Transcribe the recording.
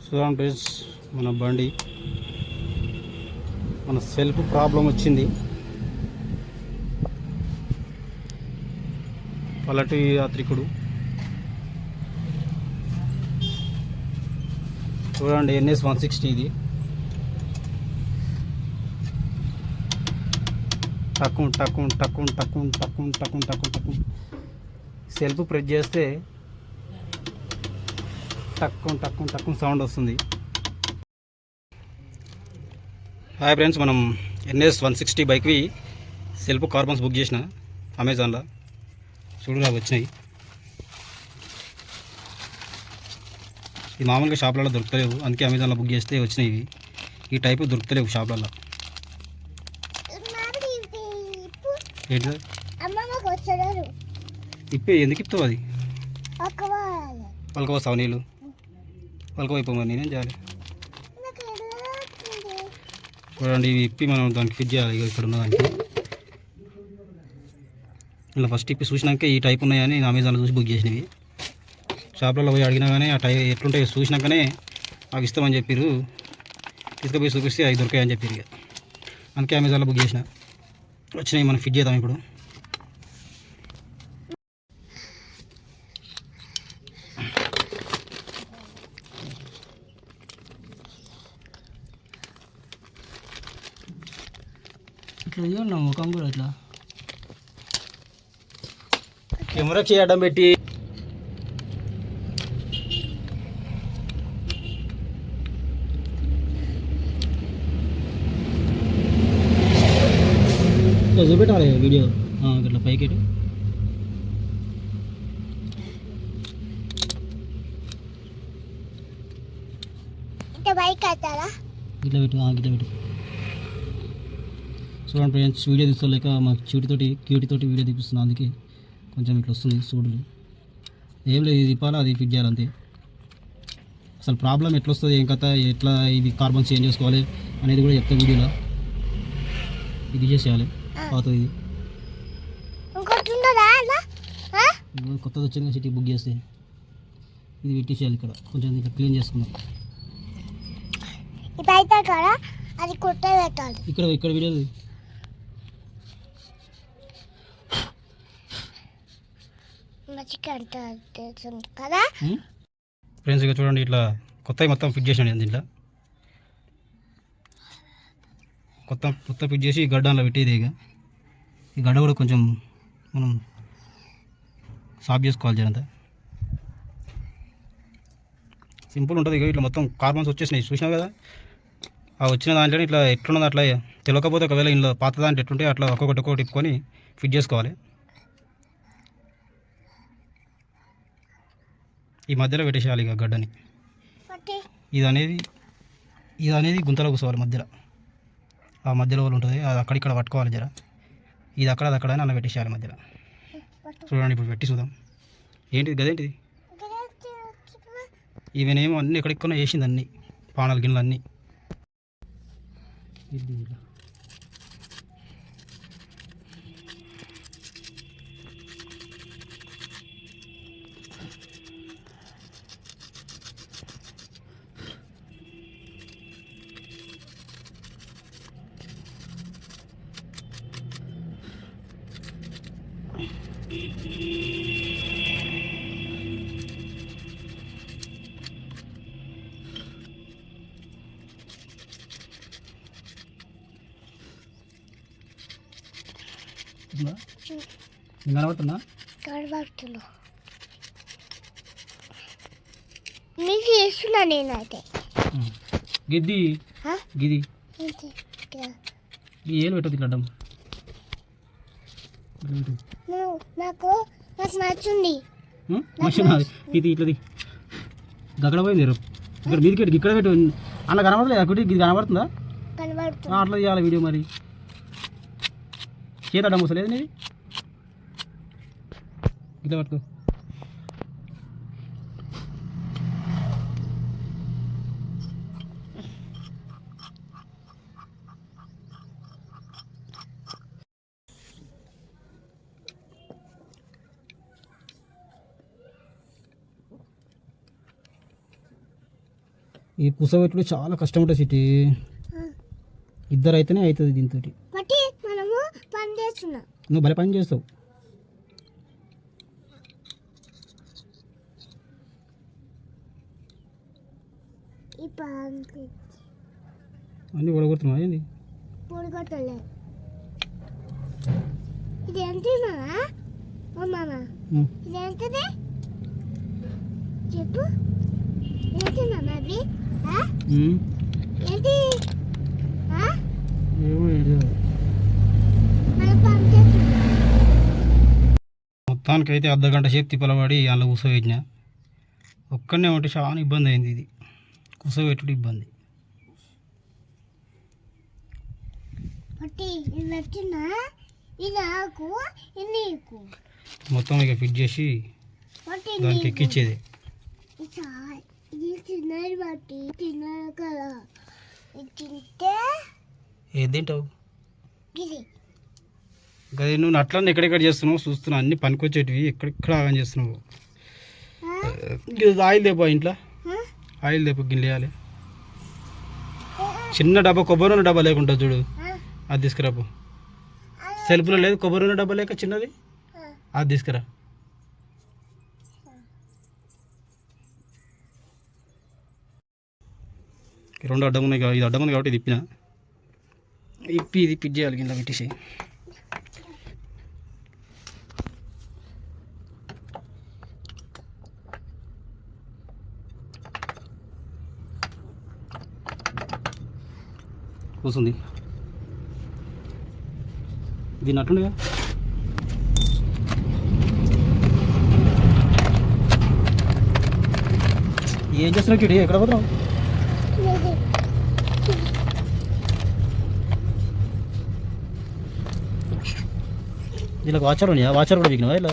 చూడండి ఫ్రెండ్స్, మన బండి మన సెల్ఫ్ ప్రాబ్లం వచ్చింది. పల్లటి యాత్రికుడు చూడండి, NS 160 ఇది. టక్కుం టక్కుం టక్కుం టక్కుం టక్కుం టక్కుం టక్కుం టక్కుం సెల్ఫ్ ప్రెస్ చేస్తే టక్కుం టక్కుం టక్కుం సౌండ్ వస్తుంది. హాయ్ ఫ్రెండ్స్, మనం NS 160 బైక్వి సెల్ఫ్ కార్బన్స్ బుక్ చేసిన అమెజాన్లో. చూడురా వచ్చినాయి. ఇది మామూలుగా షాపులలో దొరుకుతలేవు, అందుకే అమెజాన్లో బుక్ చేస్తే వచ్చినాయి. ఇవి ఈ టైపు దొరుకుతలేవు షాపులలో. ఏంటి ఇప్పే ఎందుకు ఇస్తావు? అది పలకపోస్తావు నీళ్ళు పలకపోయిపో. మరి నేనేం చేయాలి? చూడండి, ఇవి ఇప్పి మనం దానికి ఫిట్ చేయాలి. ఇక్కడ ఉన్నదానికి ఇలా ఫస్ట్ ఇప్పి చూసినాక ఈ టైప్ ఉన్నాయని నేను అమెజాన్లో చూసి బుక్ చేసినవి. షాప్లలో పోయి అడిగినా కానీ ఆ టైప్ ఎట్లుంటాయో చూసినాకనే మాకు ఇస్తామని చెప్పారు. తీసుకుపోయి చూపిస్తే అవి దొరికాయని చెప్పారు. ఇక అందుకే అమెజాన్లో బుక్ చేసిన. వచ్చినాయి, మనం ఫిట్ చేద్దాం ఇప్పుడు. ఇట్లా చూడండి, ముఖం కూడా ఇట్లా కెమెరా చేయడం పెట్టి చూపెట్టాలి వీడియో. ఇట్లా పైకి ఇట్లా పెట్టు, ఇట్లా పెట్టు. చూడండి ఫ్రెండ్స్, వీడియో తీసుకోలేక మాకు క్యూటీతోటి వీడియో తీపిస్తున్నాను. అందుకే కొంచెం ఇట్లా వస్తుంది చూడండి. ఏం లేదు, ఇది తిప్పాలా, అది ఫిట్ చేయాలి అంతే. అసలు ప్రాబ్లం ఎట్లా వస్తుంది, ఏం కథ, ఎట్లా ఇది కార్బన్ చేంజ్ చేసుకోవాలి అనేది కూడా చెప్తా వీడియోలో. ఇది చేసేయాలి పాతది. ఇది కొత్తది వచ్చింది సిటీ బుక్ చేస్తే ఇది పెట్టేసేయాలి. ఇక్కడ కొంచెం ఇట్లా క్లీన్ చేసుకుందాం. ఇక్కడ వీడియో ఫ్రెండ్స్, ఇక చూడండి, ఇట్లా కొత్తవి మొత్తం ఫిట్ చేసాను. దీంట్లో మొత్తం ఫిట్ చేసి గడ్డలో పెట్టేది. ఇక ఈ గడ్డ కూడా కొంచెం మనం సాఫ్ చేసుకోవాలి. జనంతా సింపుల్ ఉంటుంది. ఇక ఇట్లా మొత్తం కార్బన్స్ వచ్చేసినాయి, చూసినావు కదా. ఆ వచ్చిన దాంట్లో ఇట్లా ఎట్లున్నది అట్లా తెలియకపోతే ఒకవేళ ఇంట్లో పాత దాంట్లో ఎట్లుంటే అట్లా ఒక్కొక్కటి తిప్పుకొని ఫిట్ చేసుకోవాలి. ఈ మధ్యలో పెట్టేసేయాలి ఇక గడ్డని. ఇది అనేది గుంతలో కూర్చోవాలి మధ్యలో. ఆ మధ్యలో వాళ్ళు ఉంటుంది, అది అక్కడిక్కడ పట్టుకోవాలి. జర ఇది అక్కడ అని అలా పెట్టేసేయాలి మధ్యలో. చూడండి, ఇప్పుడు పెట్టి చూద్దాం. ఏంటిది గదేంటిది? ఈమెనేమో అన్నీ ఎక్కడెక్కడో వేసింది, అన్నీ పానాలు గిన్నెలు అన్నీ. కనబడుతున్నా నీకు చేస్తున్నా నేనైతే. గిద్ది గిది ఏలు పెట్టదు ఇట్లా అడ్డం. నాకు నచ్చింది. ఇది ఇట్లది అక్కడ పోయింది. ఇక్కడ మీదికి ఇక్కడ పెట్టు. అలా కనబడలేదు అక్కడి ఇది కనబడుతుందా? అట్లా తీయాలి వీడియో. మరి చేత అడ్డం వస్తలేదు నీది. ఇట్లా పట్టుకో. ఈ కుసబెట్టుడు చాలా కష్టం ఉంటుంది సిటీ. ఇద్దరు అయితేనే అవుతుంది దీంతో. బట్టి మనము పని చేస్తున్నాం. నువ్వు భలే పని చేస్తావు. ఈ పని అన్నీ ఓడగొడుతున్నావు ఏంది? పొడిగొట్టలే. ఇది ఎంత మామా? ఓ మామా, ఇది ఎంతది చెప్పు. ఏంటి మామా అది? ఏంటి? మనం పని చేస్తున్నాం. మొత్తానికైతే అర్ధగంట సేపు తిప్పలబడి అందులో కూర్చోబెట్టిన. ఒక్కడనే ఉంటే చాలా ఇబ్బంది అయింది. ఇది కూర్చోబెట్టుడు ఇబ్బంది. బట్టి ఇది వచ్చినా ఇది నాకు ఇది నీకు. మొత్తం ఇక ఫిట్ చేసి బట్టి దానికి ఎక్కించేది. ఇది తిన్నది బట్టి తిన్నాను కదా. ఇది తింటే ఏది తింటావు? ఇది గది నువ్వు అట్లనే ఎక్కడెక్కడ చేస్తున్నావు చూస్తున్నావు. అన్ని పనికొచ్చేటివి ఎక్కడెక్కడ ఆగం చేస్తున్నావు. ఆయిల్ తెపో ఇంట్లో. ఆయిల్ తెపో గిన్నె వేయాలి. చిన్న డబ్బా కొబ్బరి నూనె డబ్బా లేకుండా చూడు, అది తీసుకురాపో. సెల్ఫ్లో లేదు కొబ్బరి నూనె డబ్బా లేక చిన్నది, అది తీసుకురా. రెండు అడ్డం ఉన్నాయి. ఇది అడ్డం ఉంది కాబట్టి ఇది ఇప్పిన. ఇది పిట్ చేయాలి కింద పెట్టేసి. కూర్చుంది దీన్ని అట్లుండగా. ఏం చేస్తున్నావు కిడి? ఎక్కడ పోతున్నావు? ఇలా వాచర్ ఉన్నాయా? వాచర్ కూడా బిగినవా ఇలా?